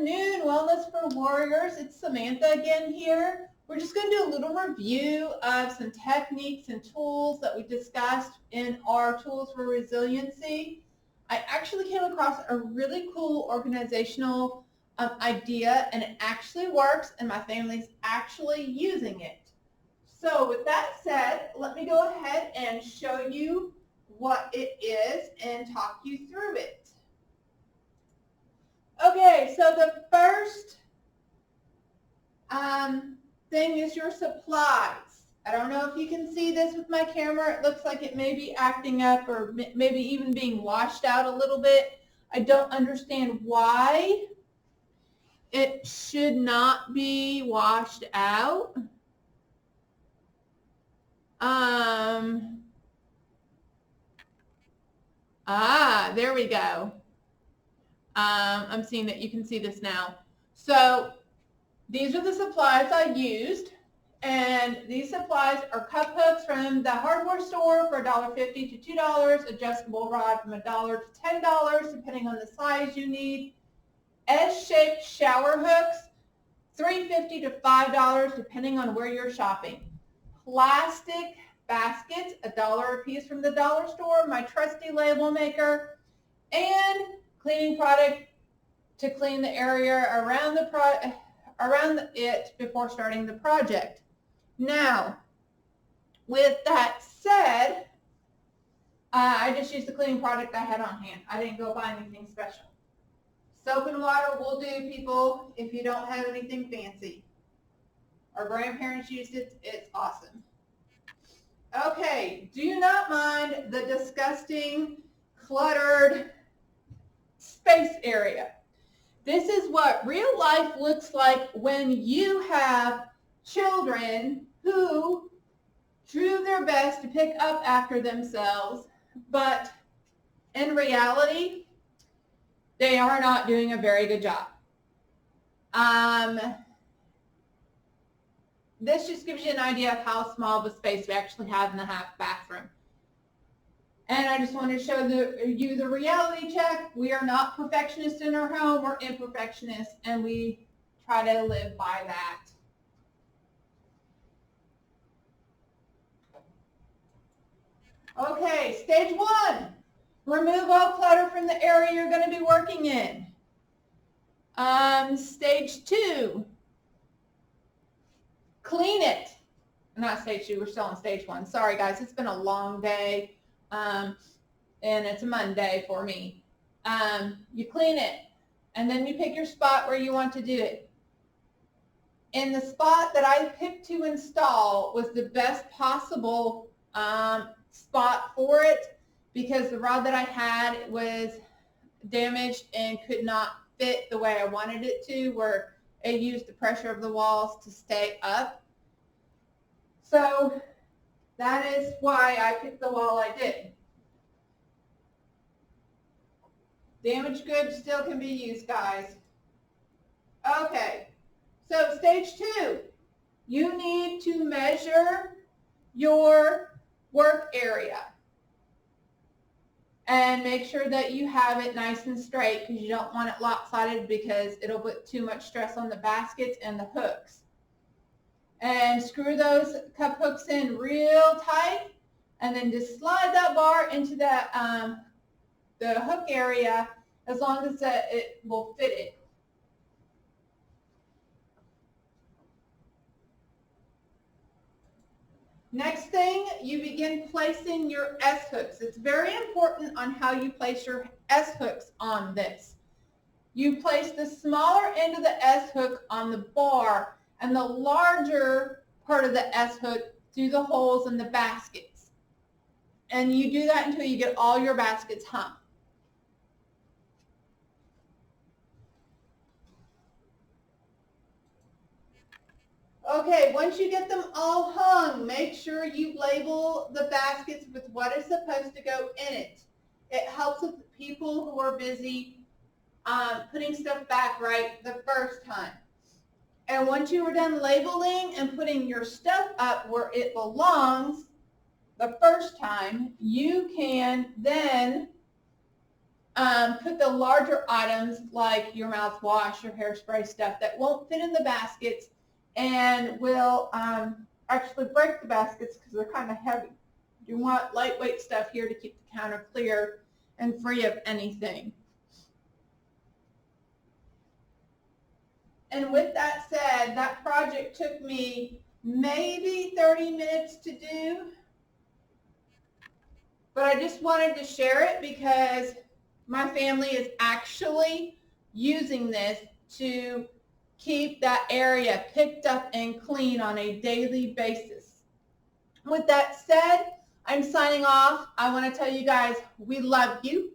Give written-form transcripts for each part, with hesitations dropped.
afternoon, Wellness for Warriors. It's Samantha again here. We're just going to do a little review of some techniques and tools that we discussed in our Tools for Resiliency. I actually came across a really cool organizational idea, and it actually works, and my family's actually using it. So with that said, let me go ahead and show you what it is and talk you through it. Okay, so the first thing is your supplies. I don't know if you can see this with my camera. It looks like it may be acting up or maybe even being washed out a little bit. I don't understand why it should not be washed out. There we go. I'm seeing that you can see this now. So these are the supplies I used, and these supplies are cup hooks from the hardware store for $1.50 to $2, adjustable rod from $1 to $10, depending on the size you need, S-shaped shower hooks, $3.50 to $5, depending on where you're shopping, plastic baskets, $1 a piece from the dollar store, my trusty label maker, and cleaning product to clean the area around it before starting the project. Now, with that said, I just used the cleaning product I had on hand. I didn't go buy anything special. Soap and water will do, people, if you don't have anything fancy. Our grandparents used it. It's awesome. Okay, do not mind the disgusting, cluttered space area. This is what real life looks like when you have children who do their best to pick up after themselves, but in reality, they are not doing a very good job. This just gives you an idea of how small of a space we actually have in the bathroom. And I just want to show you the reality check. We are not perfectionists in our home. We're imperfectionists, and we try to live by that. Okay, stage 1. Remove all clutter from the area you're going to be working in. Stage 2. Clean it. Not stage 2. We're still on stage 1. Sorry, guys. It's been a long day. And it's a Monday for me. You clean it, and then you pick your spot where you want to do it. And the spot that I picked to install was the best possible spot for it, because the rod that I had was damaged and could not fit the way I wanted it to, where it used the pressure of the walls to stay up. So that is why I picked the wall I did. Damaged goods still can be used, guys. Okay, so stage 2, you need to measure your work area and make sure that you have it nice and straight, because you don't want it lopsided, because it'll put too much stress on the baskets and the hooks. And screw those cup hooks in real tight, and then just slide that bar into the hook area as long as it will fit it. Next thing, you begin placing your S-hooks. It's very important on how you place your S-hooks on this. You place the smaller end of the S-hook on the bar and the larger part of the S-hook through the holes in the baskets. And you do that until you get all your baskets hung. Okay, once you get them all hung, make sure you label the baskets with what is supposed to go in it. It helps with people who are busy putting stuff back right the first time. And once you are done labeling and putting your stuff up where it belongs the first time, you can then put the larger items like your mouthwash, your hairspray stuff that won't fit in the baskets and will actually break the baskets because they're kind of heavy. You want lightweight stuff here to keep the counter clear and free of anything. And with that said, that project took me maybe 30 minutes to do. But I just wanted to share it because my family is actually using this to keep that area picked up and clean on a daily basis. With that said, I'm signing off. I want to tell you guys, we love you.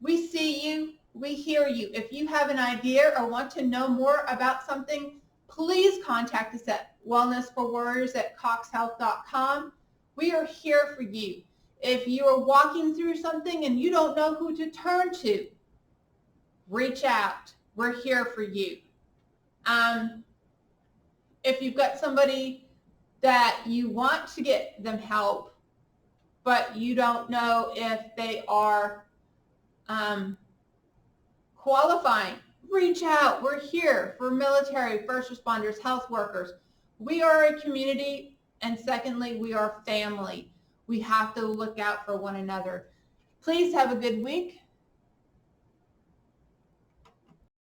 We see you. We hear you. If you have an idea or want to know more about something, please contact us at wellnessforwarriors@coxhealth.com. We are here for you. If you are walking through something and you don't know who to turn to, reach out. We're here for you. If you've got somebody that you want to get them help, but you don't know if they are qualifying, reach out. We're here for military, first responders, health workers. We are a community, and secondly, we are family. We have to look out for one another. Please have a good week.